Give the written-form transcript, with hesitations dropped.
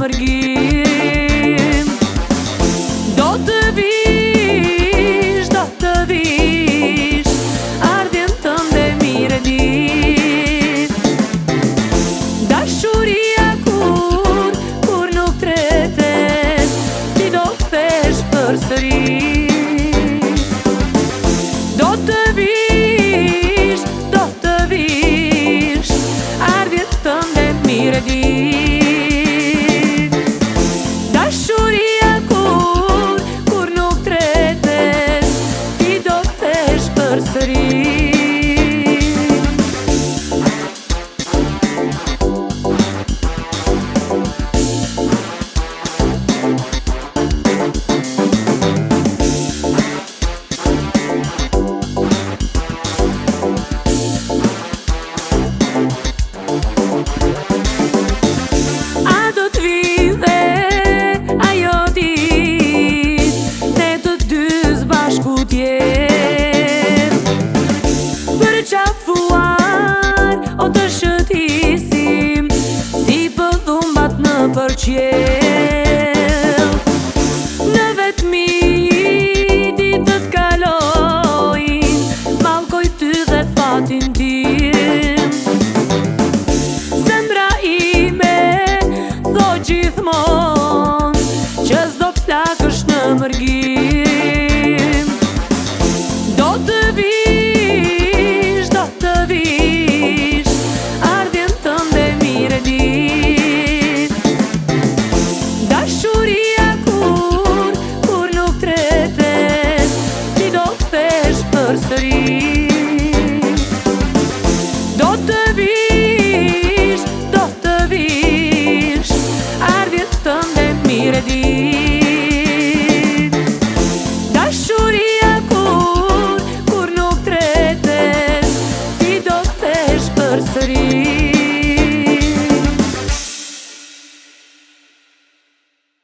mërgim. Do të vish, ardhjen tënde mire dit. Dashuria kur nuk tretet, ti do kthesh përsëri. Do të vish, ardhjen tënde mire dit. Dashuria kur nuk tretet, ti do kthesh përsëri. Për qafuar o të shëtisim, si pëdhumbat në përqjell. Në vetmi ditët kalojnë, mallkoj ty dhe fatin tim. Zemra ime tho gjithmon që s'do plakësh në mërgim. Do të vish, ardhjen tënde mire dit. Dashuria kur nuk tretet, ti do kthesh përsëri. Do të vish, ardhjen tënde mire dit. Dashuria kur nuk tretet, ti do kthesh përsëri.